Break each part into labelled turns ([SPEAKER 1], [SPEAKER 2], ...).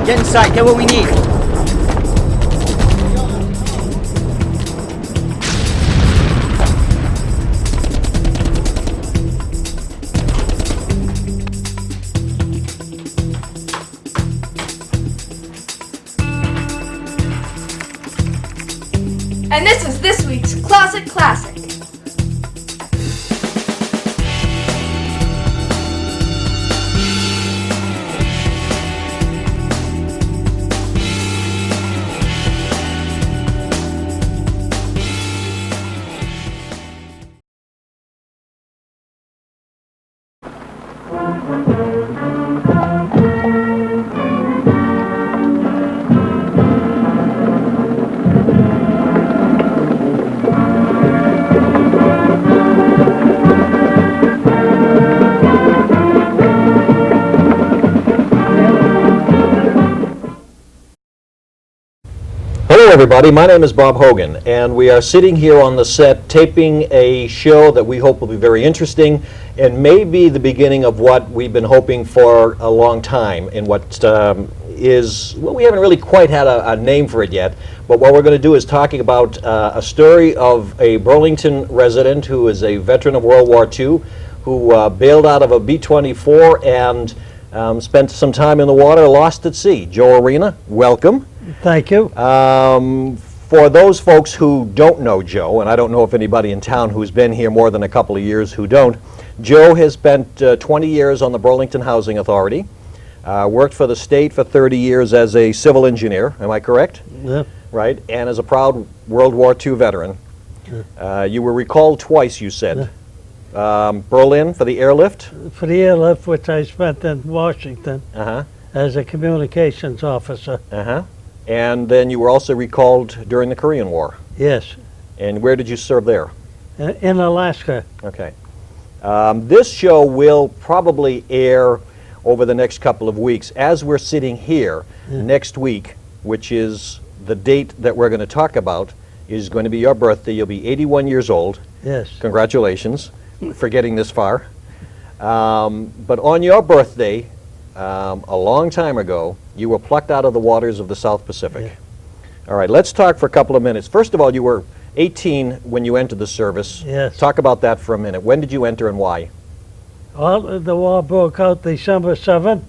[SPEAKER 1] Get inside, get what we need.
[SPEAKER 2] And this is this week's Closet Classic.
[SPEAKER 3] Hello everybody, my name is Bob Hogan, and we are sitting here on the set taping a show that we hope will be very interesting and may be the beginning of what we've been hoping for a long time, and what well, we haven't really quite had a name for it yet, but what we're going to do is talking about a story of a Burlington resident who is a veteran of World War II, who bailed out of a B-24 and spent some time in the water, lost at sea. Joe Arena, welcome.
[SPEAKER 4] Thank you.
[SPEAKER 3] For those folks who don't know Joe, and I don't know if anybody in town who's been here more than a couple of years who don't, Joe has spent 20 years on the Burlington Housing Authority, worked for the state for 30 years as a civil engineer, am I correct?
[SPEAKER 4] Yeah.
[SPEAKER 3] Right, and as a proud World War II veteran. You were recalled twice, you said. Berlin for the airlift?
[SPEAKER 4] For the airlift, which I spent in Washington
[SPEAKER 3] Uh-huh.
[SPEAKER 4] as a communications officer.
[SPEAKER 3] Uh-huh. And then you were also recalled during the Korean War.
[SPEAKER 4] Yes,
[SPEAKER 3] And where did you serve there?
[SPEAKER 4] in Alaska.
[SPEAKER 3] Okay. This show will probably air over the next couple of weeks. As we're sitting here next week, which is the date that we're going to talk about, is going to be your birthday. You'll be 81 years old.
[SPEAKER 4] Yes.
[SPEAKER 3] Congratulations for getting this far. But on your birthday, a long time ago, you were plucked out of the waters of the South Pacific.
[SPEAKER 4] Yeah.
[SPEAKER 3] All right, let's talk for a couple of minutes. First of all, you were 18 when you entered the service.
[SPEAKER 4] Yes.
[SPEAKER 3] Talk about that for a minute. When did you enter and why?
[SPEAKER 4] Well, the war broke out December 7th,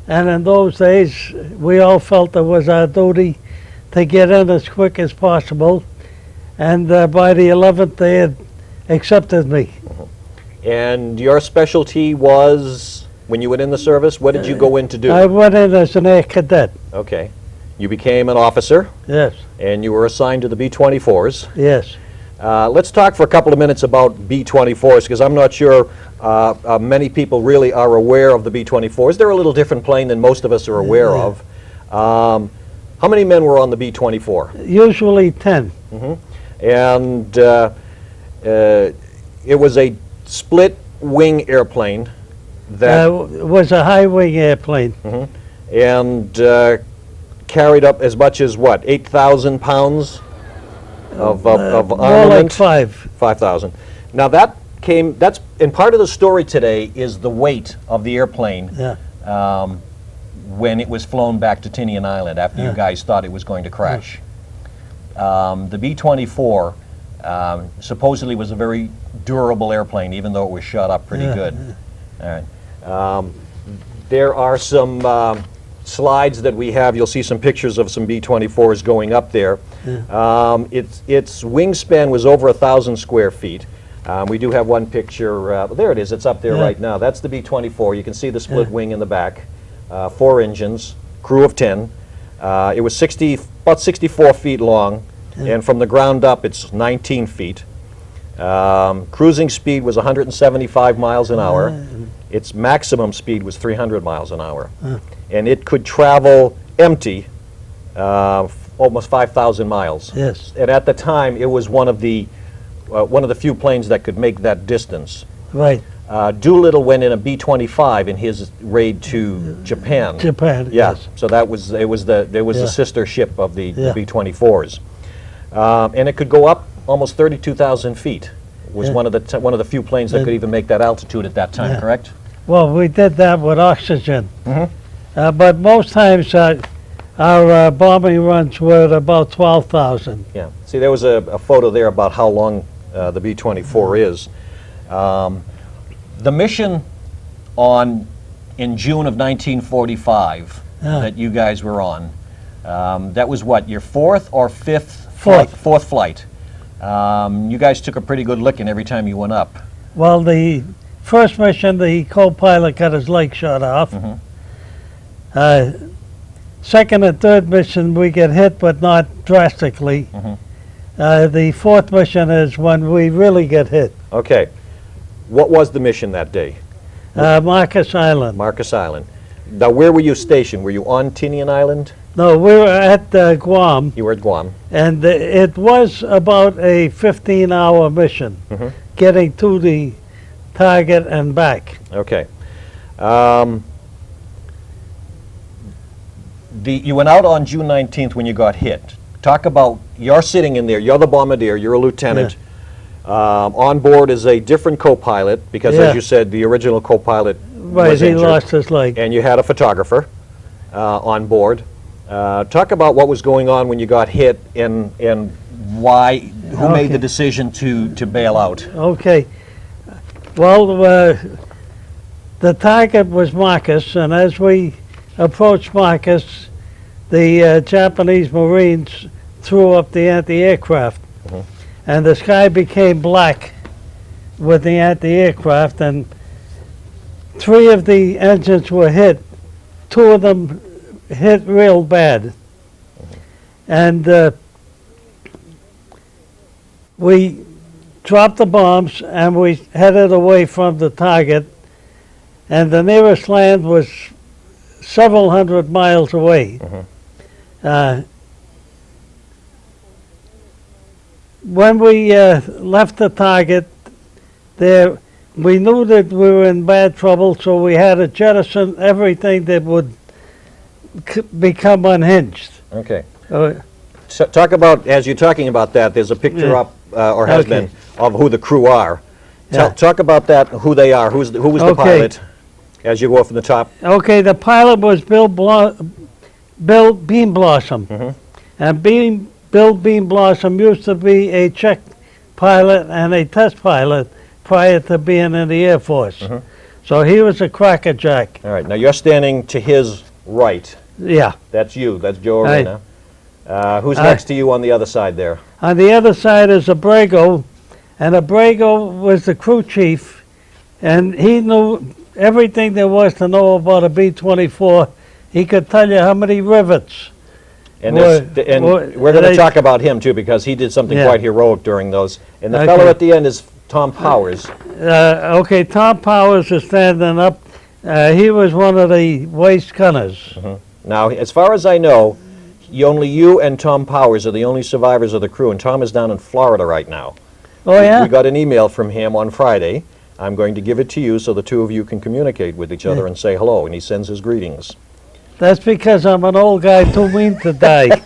[SPEAKER 4] and in those days, we all felt it was our duty to get in as quick as possible, and by the 11th, they had accepted me.
[SPEAKER 3] And your specialty was, when you went in the service, what did you go in to do?
[SPEAKER 4] I went in as an air cadet.
[SPEAKER 3] Okay. You became an officer,
[SPEAKER 4] Yes,
[SPEAKER 3] and you were assigned to the B-24s.
[SPEAKER 4] yes.
[SPEAKER 3] Let's talk for a couple of minutes about B-24s, because I'm not sure many people really are aware of the B-24s. They're a little different plane than most of us are aware of. How many men were on the B-24?
[SPEAKER 4] Usually 10.
[SPEAKER 3] And it was a split-wing airplane that
[SPEAKER 4] It was a high-wing airplane.
[SPEAKER 3] and carried up as much as what, 8,000 pounds of armament?
[SPEAKER 4] More like 5.
[SPEAKER 3] 5,000. Now that's, and part of the story today is the weight of the airplane
[SPEAKER 4] Yeah.
[SPEAKER 3] when it was flown back to Tinian Island after you guys thought it was going to crash. The B-24 supposedly was a very durable airplane, even though it was shot up pretty good. All right. There are some slides that we have. You'll see some pictures of some B-24s going up there. Its wingspan was over 1,000 square feet. We do have one picture. There it is. It's up there right now. That's the B-24. You can see the split wing in the back. 4 engines, crew of 10. It was about 64 feet long, and from the ground up, it's 19 feet. Cruising speed was 175 miles an hour. Its maximum speed was 300 miles an hour. And it could travel empty almost 5,000 miles.
[SPEAKER 4] Yes.
[SPEAKER 3] And at the time, it was one of the few planes that could make that distance.
[SPEAKER 4] Right.
[SPEAKER 3] Doolittle went in a B-25 in his raid to Japan.
[SPEAKER 4] Japan.
[SPEAKER 3] Yeah.
[SPEAKER 4] Yes.
[SPEAKER 3] So it was the sister ship of the B-24s, and it could go up almost 32,000 feet. It was one of the few planes that could even make that altitude at that time. Correct?
[SPEAKER 4] Well, we did that with oxygen. But most times our bombing runs were at about 12,000.
[SPEAKER 3] Yeah. See, there was a photo there about how long the B-24 is. The mission in June of 1945 that you guys were on, that was what, your fourth or fifth? Fourth flight. You guys took a pretty good licking every time you went up.
[SPEAKER 4] Well, the first mission, the co-pilot got his leg shot off. Second and third mission, we get hit, but not drastically. The fourth mission is when we really get hit.
[SPEAKER 3] Okay. What was the mission that day?
[SPEAKER 4] Marcus Island.
[SPEAKER 3] Marcus Island. Now, where were you stationed? Were you on Tinian Island?
[SPEAKER 4] No, we were at Guam.
[SPEAKER 3] You were at Guam.
[SPEAKER 4] And it was about a 15-hour mission, getting to the target and back.
[SPEAKER 3] Okay. You went out on June 19th when you got hit. Talk about, you're sitting in there, you're the bombardier, you're a lieutenant. On board is a different co-pilot, because as you said, the original co-pilot was injured.
[SPEAKER 4] He lost his leg.
[SPEAKER 3] And you had a photographer on board. Talk about what was going on when you got hit and who made the decision to bail out.
[SPEAKER 4] Okay. Well, the target was Marcus, and as we approached Marcus, the Japanese Marines threw up the anti-aircraft. And the sky became black with the anti-aircraft, and 3 of the engines were hit. 2 of them hit real bad. And we dropped the bombs and we headed away from the target, and the nearest land was several hundred miles away. When we left the target, we knew that we were in bad trouble, so we had to jettison everything that would become unhinged.
[SPEAKER 3] Okay. So talk about, as you're talking about that, there's a picture up, or has been, of who the crew are. Talk about that, who they are. Who was the pilot, as you go from the top?
[SPEAKER 4] Okay, the pilot was Bill Beanblossom. And Bill Beanblossom used to be a check pilot and a test pilot prior to being in the Air Force. So he was a crackerjack.
[SPEAKER 3] All right, now you're standing to his right.
[SPEAKER 4] Yeah.
[SPEAKER 3] That's you, that's Joe Arena. Who's next to you on the other side there?
[SPEAKER 4] On the other side is Abrego, and Abrego was the crew chief, and he knew everything there was to know about a B-24. He could tell you how many rivets.
[SPEAKER 3] And we're going to talk about him too, because he did something quite heroic during those. And the fellow at the end is Tom Powers.
[SPEAKER 4] Okay, Tom Powers is standing up. He was one of the waist gunners.
[SPEAKER 3] Now, as far as I know, only you and Tom Powers are the only survivors of the crew, and Tom is down in Florida right now.
[SPEAKER 4] Oh, yeah?
[SPEAKER 3] We got an email from him on Friday. I'm going to give it to you so the two of you can communicate with each other and say hello, and he sends his greetings.
[SPEAKER 4] That's because I'm an old guy too mean to die.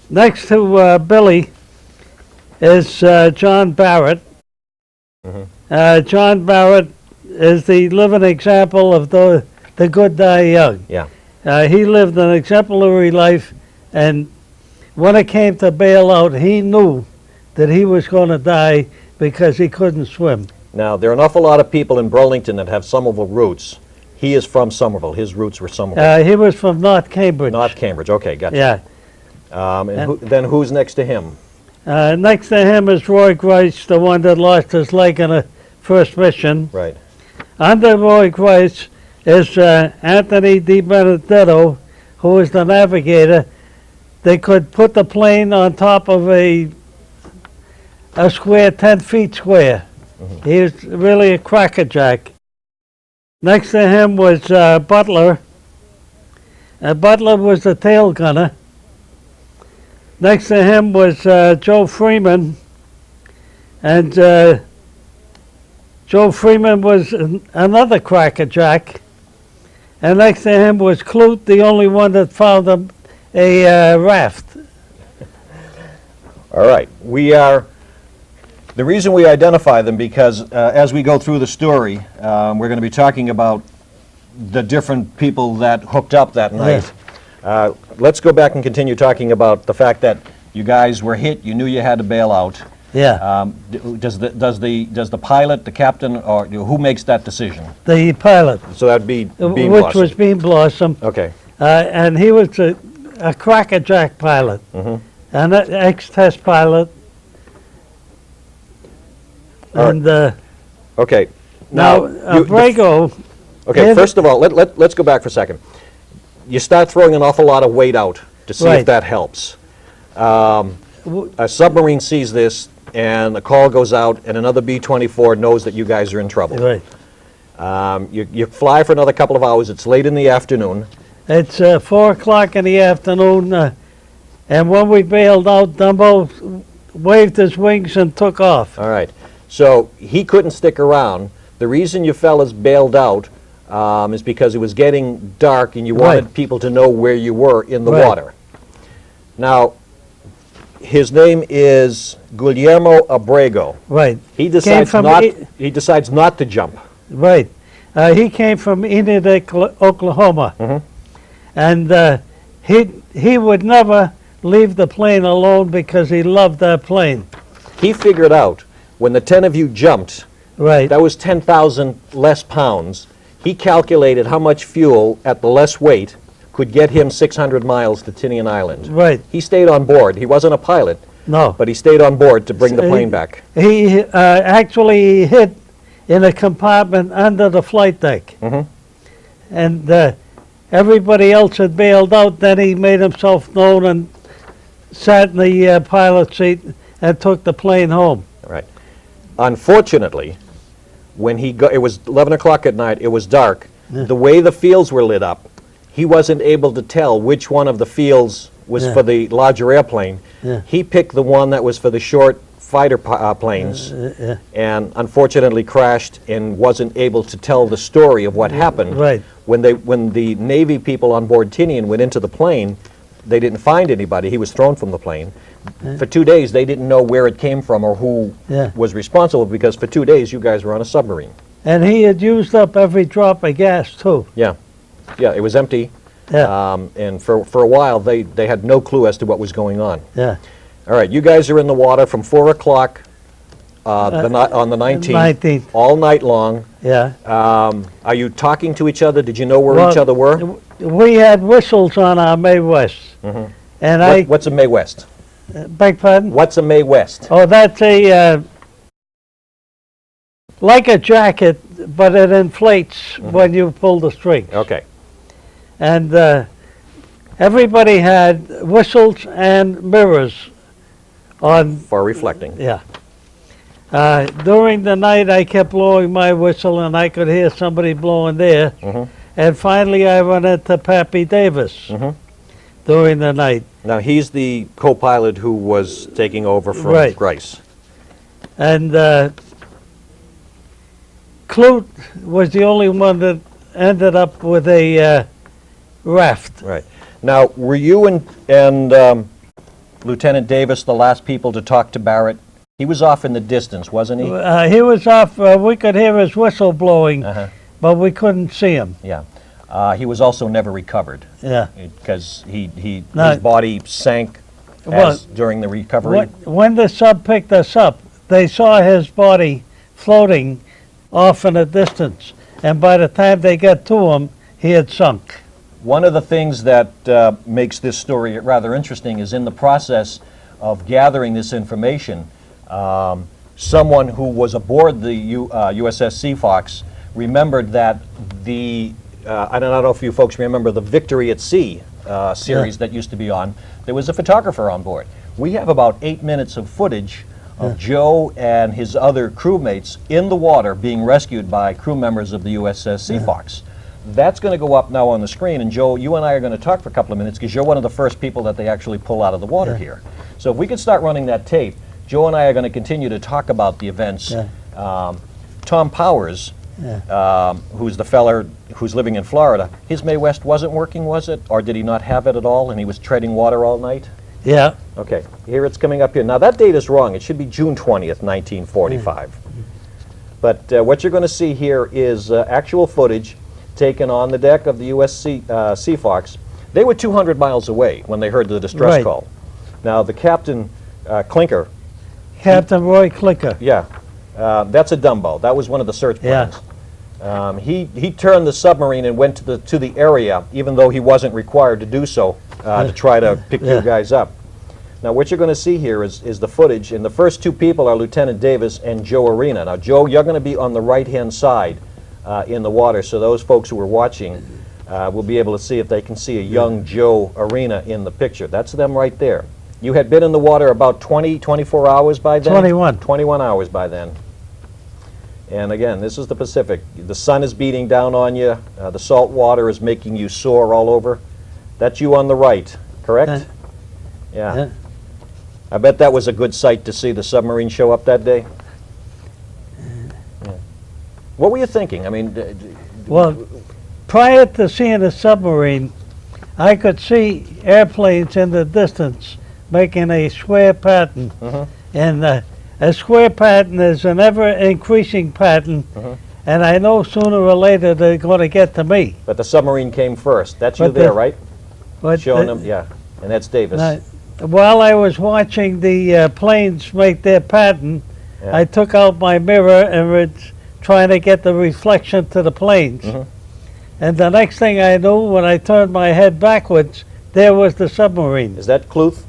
[SPEAKER 4] Next to Billy is John Barrett. John Barrett is the living example of the good die young.
[SPEAKER 3] Yeah.
[SPEAKER 4] He lived an exemplary life, and when it came to bail out, he knew that he was going to die because he couldn't swim.
[SPEAKER 3] Now, there are an awful lot of people in Burlington that have Somerville roots. He is from Somerville. His roots were Somerville.
[SPEAKER 4] He was from North Cambridge.
[SPEAKER 3] North Cambridge. Okay, gotcha.
[SPEAKER 4] Yeah.
[SPEAKER 3] Then who's next to him?
[SPEAKER 4] Next to him is Roy Grice, the one that lost his leg in a first mission.
[SPEAKER 3] Right.
[SPEAKER 4] Under Roy Grice is Anthony Di Benedetto, who was the navigator. They could put the plane on top of a square, 10 feet square. He was really a crackerjack. Next to him was Butler. Butler was the tail gunner. Next to him was Joe Freeman. And Joe Freeman was another crackerjack. And next to him was Clute, the only one that found a raft.
[SPEAKER 3] All right. The reason we identify them, because as we go through the story, we're going to be talking about the different people that hooked up that night. Let's go back and continue talking about the fact that you guys were hit. You knew you had to bail out.
[SPEAKER 4] Yeah.
[SPEAKER 3] Does the pilot, the captain, or who makes that decision?
[SPEAKER 4] The pilot,
[SPEAKER 3] So that'd be Beam
[SPEAKER 4] which
[SPEAKER 3] Blossom.
[SPEAKER 4] was Beam Blossom,
[SPEAKER 3] Okay.
[SPEAKER 4] and he was a crackerjack pilot, an ex-test pilot.
[SPEAKER 3] All right.
[SPEAKER 4] And
[SPEAKER 3] Okay.
[SPEAKER 4] now, Abrego,
[SPEAKER 3] Okay,
[SPEAKER 4] and-
[SPEAKER 3] first of all, let's go back for a second. You start throwing an awful lot of weight out to see if
[SPEAKER 4] Right.
[SPEAKER 3] that helps. A submarine sees this, and a call goes out, and another B-24 knows that you guys are in trouble.
[SPEAKER 4] right.
[SPEAKER 3] You fly for another couple of hours. It's late in the afternoon.
[SPEAKER 4] It's 4 o'clock in the afternoon, and when we bailed out, Dumbo waved his wings and took off.
[SPEAKER 3] All right. So he couldn't stick around. The reason you fellas bailed out is because it was getting dark, and you wanted
[SPEAKER 4] Right.
[SPEAKER 3] people to know where you were in the
[SPEAKER 4] Right.
[SPEAKER 3] water. Now, his name is Guillermo Abrego.
[SPEAKER 4] Right,
[SPEAKER 3] He decides
[SPEAKER 4] from
[SPEAKER 3] not.
[SPEAKER 4] E-
[SPEAKER 3] He decides not to jump.
[SPEAKER 4] right. He came from Enid, Oklahoma, and he would never leave the plane alone because he loved that plane.
[SPEAKER 3] He figured out when the 10 of you jumped,
[SPEAKER 4] Right,
[SPEAKER 3] that was 10,000 less pounds. He calculated how much fuel at the less weight could get him 600 miles to Tinian Island.
[SPEAKER 4] right.
[SPEAKER 3] He stayed on board. He wasn't a pilot,
[SPEAKER 4] No,
[SPEAKER 3] but he stayed on board to bring the plane back.
[SPEAKER 4] he actually hid in a compartment under the flight deck, and everybody else had bailed out. Then he made himself known and sat in the pilot seat and took the plane home.
[SPEAKER 3] Right. Unfortunately, when it was 11 o'clock at night, it was dark. The way the fields were lit up, he wasn't able to tell which one of the fields was
[SPEAKER 4] Yeah.
[SPEAKER 3] for the larger airplane.
[SPEAKER 4] Yeah.
[SPEAKER 3] He picked the one that was for the short fighter planes, and unfortunately crashed and wasn't able to tell the story of what happened.
[SPEAKER 4] Right.
[SPEAKER 3] When the Navy people on board Tinian went into the plane, they didn't find anybody. He was thrown from the plane. For 2 days, they didn't know where it came from or who
[SPEAKER 4] Yeah.
[SPEAKER 3] was responsible, because for 2 days, you guys were on a submarine.
[SPEAKER 4] And he had used up every drop of gas too.
[SPEAKER 3] Yeah, it was empty.
[SPEAKER 4] Yeah,
[SPEAKER 3] And for a while, they had no clue as to what was going on.
[SPEAKER 4] yeah.
[SPEAKER 3] All right, you guys are in the water from 4 o'clock on the 19th,
[SPEAKER 4] 19th.
[SPEAKER 3] all night long.
[SPEAKER 4] Yeah.
[SPEAKER 3] Are you talking to each other? Did you know where each other were?
[SPEAKER 4] We had whistles on our May West. And
[SPEAKER 3] What's a May West?
[SPEAKER 4] beg pardon?
[SPEAKER 3] What's a May West?
[SPEAKER 4] Oh, that's like a jacket, but it inflates when you pull the strings.
[SPEAKER 3] Okay.
[SPEAKER 4] And everybody had whistles and mirrors on.
[SPEAKER 3] For reflecting.
[SPEAKER 4] Yeah. During the night, I kept blowing my whistle, and I could hear somebody blowing there. And finally, I went into Pappy Davis during the night.
[SPEAKER 3] Now, he's the co-pilot who was taking over from
[SPEAKER 4] Right.
[SPEAKER 3] Grice.
[SPEAKER 4] And Clute was the only one that ended up with a raft.
[SPEAKER 3] Right. Now, were you and Lieutenant Davis the last people to talk to Barrett? He was off in the distance, wasn't he?
[SPEAKER 4] He was off, we could hear his whistle blowing, but we couldn't see him.
[SPEAKER 3] Yeah. He was also never recovered
[SPEAKER 4] Yeah.
[SPEAKER 3] because
[SPEAKER 4] No.
[SPEAKER 3] his body sank
[SPEAKER 4] Well,
[SPEAKER 3] during the recovery.
[SPEAKER 4] When the sub picked us up, they saw his body floating off in a distance, and by the time they got to him, he had sunk.
[SPEAKER 3] One of the things that makes this story rather interesting is in the process of gathering this information, someone who was aboard the USS Seafox remembered that I don't know if you folks remember the Victory at Sea series that used to be on. There was a photographer on board. We have about 8 minutes of footage of Joe and his other crewmates in the water being rescued by crew members of the USS Seafox. That's going to go up now on the screen, and Joe, you and I are going to talk for a couple of minutes because you're one of the first people that they actually pull out of the water here. So if we could start running that tape, Joe and I are going to continue to talk about the events. Tom Powers, who's the feller who's living in Florida, his May West wasn't working, was it? Or did he not have it at all, and he was treading water all night?
[SPEAKER 4] Yeah.
[SPEAKER 3] Okay, here it's coming up here. Now that date is wrong. It should be June 20th, 1945. But what you're going to see here is actual footage taken on the deck of the U.S. Sea Fox. They were 200 miles away when they heard the distress
[SPEAKER 4] Right.
[SPEAKER 3] call. Now, the captain, Clinker,
[SPEAKER 4] Captain Roy Clicker.
[SPEAKER 3] yeah, that's a Dumbo. That was one of the search
[SPEAKER 4] Yeah.
[SPEAKER 3] planes. He turned the submarine and went to the area, even though he wasn't required to do so, to try to pick you
[SPEAKER 4] Yeah.
[SPEAKER 3] guys up. Now, what you're going to see here is the footage, and the first two people are Lieutenant Davis and Joe Arena. Now, Joe, you're going to be on the right-hand side in the water, so those folks who are watching will be able to see if they can see a young Joe Arena in the picture. That's them right there. You had been in the water about 24 hours by then?
[SPEAKER 4] 21.
[SPEAKER 3] 21 hours by then. And again, this is the Pacific. The sun is beating down on you. The salt water is making you sore all over. That's you on the right, correct? Yeah.
[SPEAKER 4] Yeah.
[SPEAKER 3] I bet that was a good sight to see the submarine show up that day. Yeah. What were you thinking? I mean,
[SPEAKER 4] Well, prior to seeing the submarine, I could see airplanes in the distance making a square pattern. And a square pattern is an ever-increasing pattern, and I know sooner or later they're going to get to me.
[SPEAKER 3] but the submarine came first. That's you
[SPEAKER 4] But
[SPEAKER 3] there,
[SPEAKER 4] the-
[SPEAKER 3] right?
[SPEAKER 4] But
[SPEAKER 3] Showing them, yeah. And that's Davis.
[SPEAKER 4] while I was watching the planes make their pattern,
[SPEAKER 3] Yeah.
[SPEAKER 4] I took out my mirror and was trying to get the reflection to the planes. And the next thing I knew, when I turned my head backwards, there was the submarine.
[SPEAKER 3] Is that Cluth?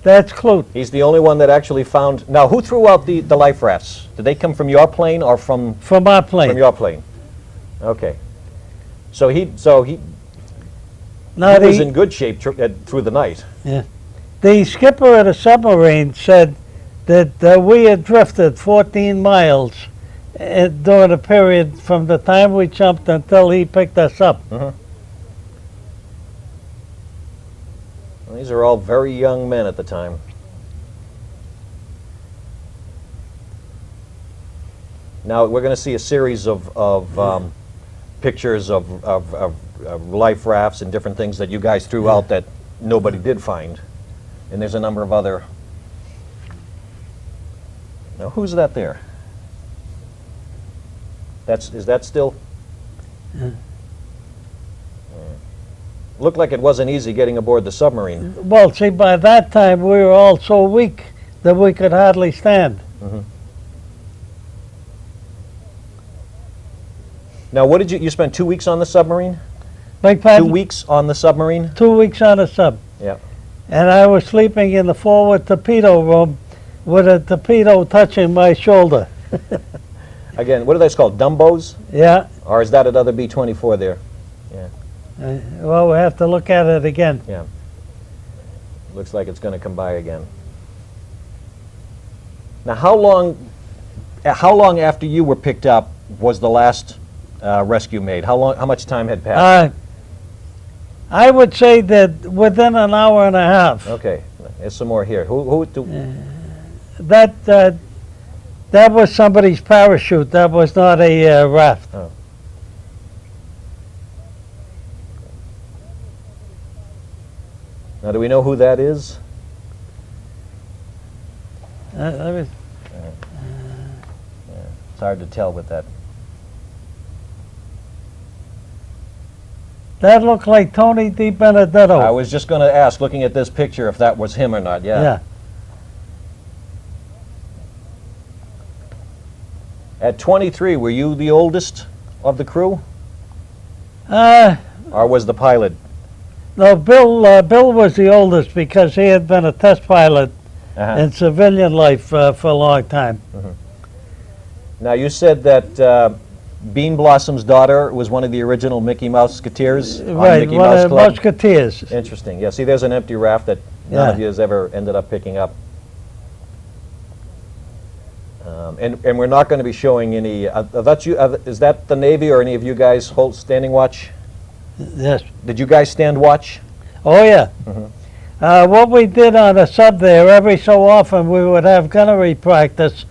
[SPEAKER 4] That's Clute.
[SPEAKER 3] He's the only one that actually found. Now, who threw out the life rafts? Did they come from your plane or from
[SPEAKER 4] From our plane.
[SPEAKER 3] your plane? Okay. So he
[SPEAKER 4] Now,
[SPEAKER 3] was in good shape through the night.
[SPEAKER 4] the skipper of the submarine said that we had drifted 14 miles during a period from the time we jumped until he picked us up.
[SPEAKER 3] Well, these are all very young men at the time. Now we're going to see a series of pictures of life rafts and different things that you guys threw out that nobody did find. And there's a number of other. Now, who's that there? Is that still? Looked like it wasn't easy getting aboard the submarine.
[SPEAKER 4] Well, see, by that time we were all so weak that we could hardly stand.
[SPEAKER 3] Now, what did you spent 2 weeks on the submarine?
[SPEAKER 4] Beg pardon?
[SPEAKER 3] 2 weeks on the submarine?
[SPEAKER 4] 2 weeks on a sub.
[SPEAKER 3] Yeah.
[SPEAKER 4] And I was sleeping in the forward torpedo room with a torpedo touching my shoulder.
[SPEAKER 3] Again, what are those called? Dumbos?
[SPEAKER 4] Yeah.
[SPEAKER 3] Or is that another B-24 there?
[SPEAKER 4] Well, we have to look at it again.
[SPEAKER 3] Looks like it's going to come by again. Now, how long after you were picked up was the last rescue made? How much time had passed?
[SPEAKER 4] I would say that within an hour and a half.
[SPEAKER 3] Okay, there's some more here.
[SPEAKER 4] That was somebody's parachute. That was not a raft.
[SPEAKER 3] Oh. Now, do we know who that is?
[SPEAKER 4] Let me-
[SPEAKER 3] It's hard to tell with that.
[SPEAKER 4] That looked like Tony DiBenedetto.
[SPEAKER 3] I was just going to ask, looking at this picture, if that was him or not.
[SPEAKER 4] Yeah.
[SPEAKER 3] At 23, were you the oldest of the crew,
[SPEAKER 4] Uh,
[SPEAKER 3] or was the pilot?
[SPEAKER 4] no, Bill was the oldest because he had been a test pilot
[SPEAKER 3] Uh-huh.
[SPEAKER 4] in civilian life for a long time.
[SPEAKER 3] Now, you said that Bean Blossom's daughter was one of the original Mickey Mouseketeers on
[SPEAKER 4] Right,
[SPEAKER 3] Mickey
[SPEAKER 4] one
[SPEAKER 3] Mouse
[SPEAKER 4] of the
[SPEAKER 3] Club.
[SPEAKER 4] Musketeers.
[SPEAKER 3] Interesting. Yeah, see, there's an empty raft that none of
[SPEAKER 4] Yeah.
[SPEAKER 3] you has ever ended up picking up. And we're not going to be showing any. Is that the Navy or any of you guys hold standing watch?
[SPEAKER 4] Yes.
[SPEAKER 3] Did you guys stand watch?
[SPEAKER 4] Oh, yeah. What we did on the sub there, every so often we would have gunnery practice,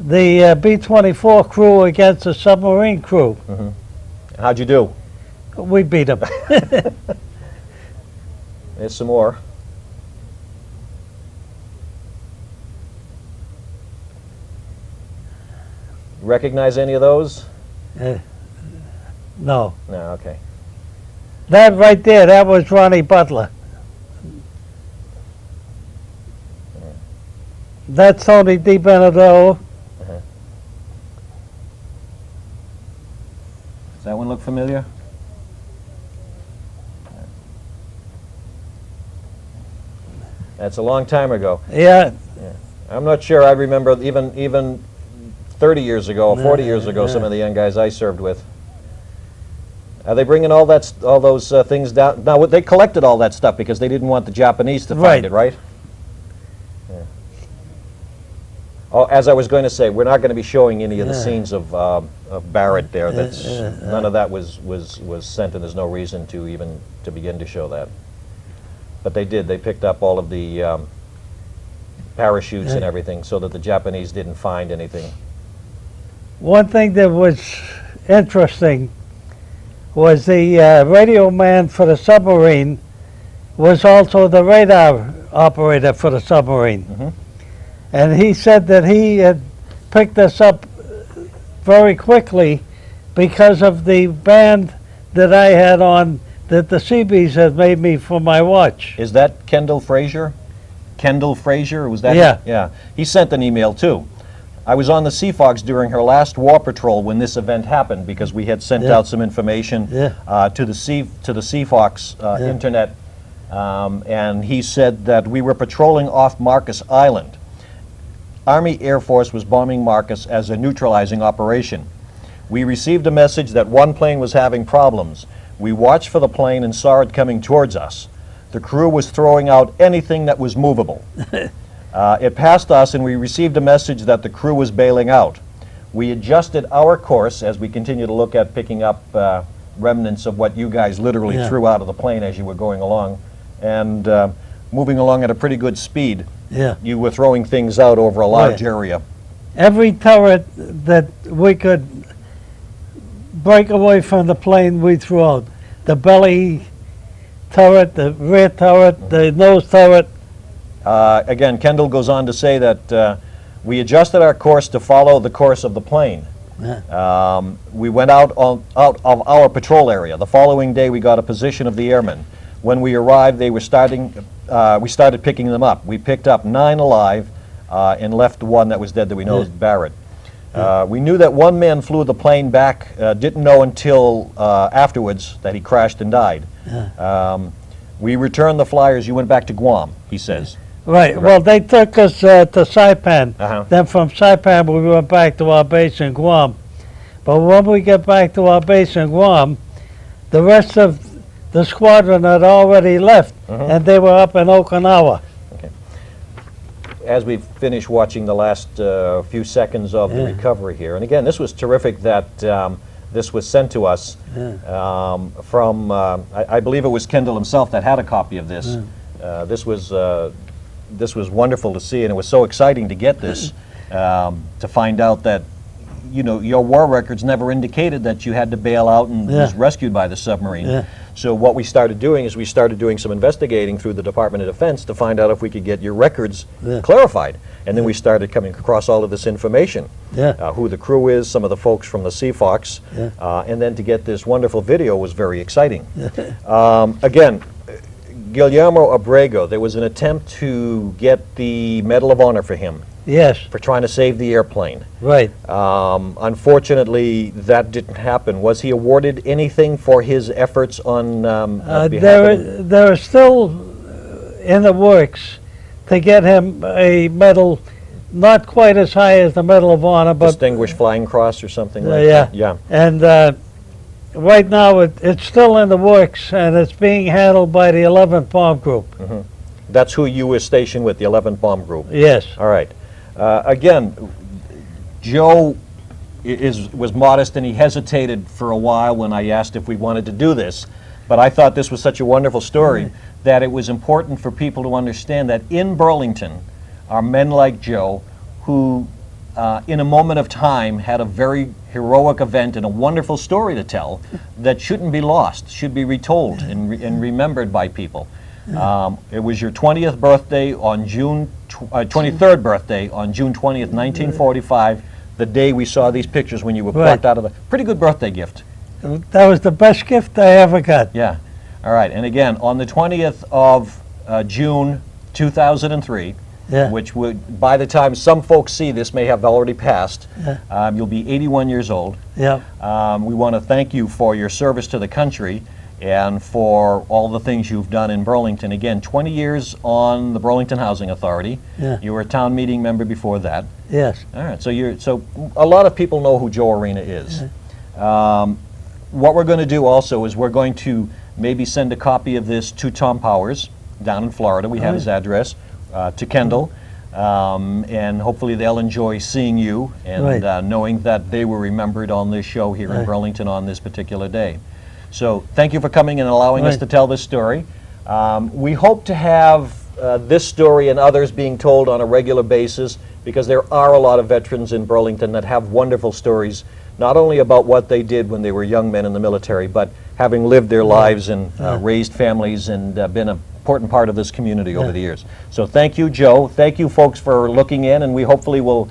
[SPEAKER 4] the B-24 crew against the submarine crew.
[SPEAKER 3] How'd you do?
[SPEAKER 4] We beat them.
[SPEAKER 3] There's some more. Recognize any of those?
[SPEAKER 4] No.
[SPEAKER 3] No, okay.
[SPEAKER 4] That right there, that was Ronnie Butler. That's Tony DiBenedetto.
[SPEAKER 3] Does that one look familiar? That's a long time ago.
[SPEAKER 4] Yeah.
[SPEAKER 3] I'm not sure I remember even 30 years ago or 40 years ago some of the young guys I served with. Are they bringing all those things down? Now, they collected all that stuff because they didn't want the Japanese to find it, right? Yeah. Oh, as I was going to say, we're not going to be showing any of the scenes of Barrett there. That's none of that was sent, and there's no reason to even to begin to show that. But they did. They picked up all of the parachutes and everything, so that the Japanese didn't find anything.
[SPEAKER 4] One thing that was interesting was the radio man for the submarine was also the radar operator for the submarine. And he said that he had picked this up very quickly because of the band that I had on that the Seabees had made me for my watch.
[SPEAKER 3] Is that Kendall Frazier? Kendall Frazier? Was that?
[SPEAKER 4] Yeah.
[SPEAKER 3] Yeah. He sent an email too. I was on the Sea Fox during her last war patrol when this event happened because we had sent out some information to the Sea Fox internet, and he said that we were patrolling off Marcus Island. Army Air Force was bombing Marcus as a neutralizing operation. We received a message that one plane was having problems. We watched for the plane and saw it coming towards us. The crew was throwing out anything that was movable. It passed us, and we received a message that the crew was bailing out. We adjusted our course as we continue to look at picking up remnants of what you guys literally threw out of the plane as you were going along, and moving along at a pretty good speed. You were throwing things out over a large area.
[SPEAKER 4] Every turret that we could break away from the plane, we threw out. The belly turret, the rear turret, the nose turret.
[SPEAKER 3] Again, Kendall goes on to say that we adjusted our course to follow the course of the plane. We went out of our patrol area. The following day, we got a position of the airmen. When we arrived, we started picking them up. We picked up 9 alive and left one that was dead that we know is Barrett. We knew that one man flew the plane back, didn't know until afterwards that he crashed and died. We returned the flyers. You went back to Guam, he says.
[SPEAKER 4] Right. Well, they took us to Saipan. Then from Saipan, we went back to our base in Guam. But when we get back to our base in Guam, the rest of the squadron had already left, and they were up in Okinawa.
[SPEAKER 3] Okay. As we finish watching the last few seconds of the recovery here, and again, this was terrific that this was sent to us from, I believe it was Kendall himself that had a copy of this. This was wonderful to see, and it was so exciting to get this, to find out that, you know, your war records never indicated that you had to bail out and was rescued by the submarine. So what we started doing is we started doing some investigating through the Department of Defense to find out if we could get your records clarified. And then we started coming across all of this information, who the crew is, some of the folks from the Sea Fox, and then to get this wonderful video was very exciting. Again, Guillermo Abrego, there was an attempt to get the Medal of Honor for him.
[SPEAKER 4] Yes.
[SPEAKER 3] For trying to save the airplane.
[SPEAKER 4] Right.
[SPEAKER 3] Unfortunately, that didn't happen. Was he awarded anything for his efforts on behalf of...
[SPEAKER 4] There are still in the works to get him a medal, not quite as high as the Medal of Honor, but...
[SPEAKER 3] Distinguished Flying Cross or something like that? Yeah.
[SPEAKER 4] And right now it's still in the works, and it's being handled by the 11th Bomb Group.
[SPEAKER 3] That's who you were stationed with, the 11th Bomb Group?
[SPEAKER 4] Yes.
[SPEAKER 3] All right. Again, Joe was modest, and he hesitated for a while when I asked if we wanted to do this. But I thought this was such a wonderful story that it was important for people to understand that in Burlington are men like Joe who, in a moment of time, had a very heroic event and a wonderful story to tell that shouldn't be lost, should be retold and remembered by people. It was your 20th birthday on 23rd birthday on June 20th, 1945, the day we saw these pictures when you were plucked out of the... Pretty good birthday gift.
[SPEAKER 4] That was the best gift I ever got.
[SPEAKER 3] Yeah. All right. And again, on the 20th of June 2003,
[SPEAKER 4] Yeah.
[SPEAKER 3] which would, by the time some folks see this, may have already passed,
[SPEAKER 4] Yeah.
[SPEAKER 3] you'll be 81 years old.
[SPEAKER 4] Yeah.
[SPEAKER 3] We want to thank you for your service to the country and for all the things you've done in Burlington. Again, 20 years on the Burlington Housing Authority.
[SPEAKER 4] Yeah.
[SPEAKER 3] You were a town meeting member before that.
[SPEAKER 4] Yes.
[SPEAKER 3] All right, so a lot of people know who Joe Arena is. What we're going to do also is we're going to maybe send a copy of this to Tom Powers down in Florida. We have his address, to Kendall, and hopefully they'll enjoy seeing you and
[SPEAKER 4] Right.
[SPEAKER 3] knowing that they were remembered on this show here in
[SPEAKER 4] Right.
[SPEAKER 3] Burlington on this particular day. So thank you for coming and allowing us
[SPEAKER 4] Right.
[SPEAKER 3] to tell this story. We hope to have this story and others being told on a regular basis, because there are a lot of veterans in Burlington that have wonderful stories, not only about what they did when they were young men in the military, but having lived their lives and raised families and been an important part of this community over the years. So thank you, Joe. Thank you, folks, for looking in, and we hopefully will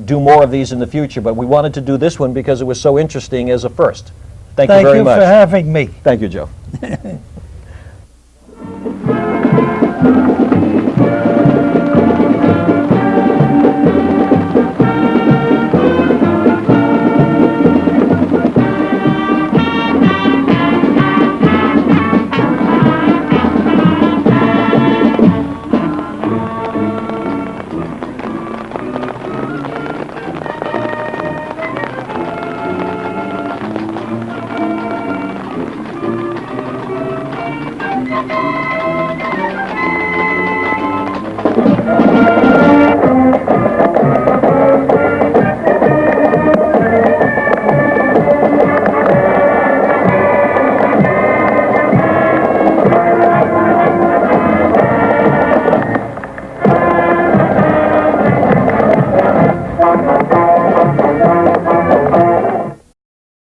[SPEAKER 3] do more of these in the future. But we wanted to do this one because it was so interesting as a first. Thank you very much.
[SPEAKER 4] Thank you for having me.
[SPEAKER 3] Thank you, Joe.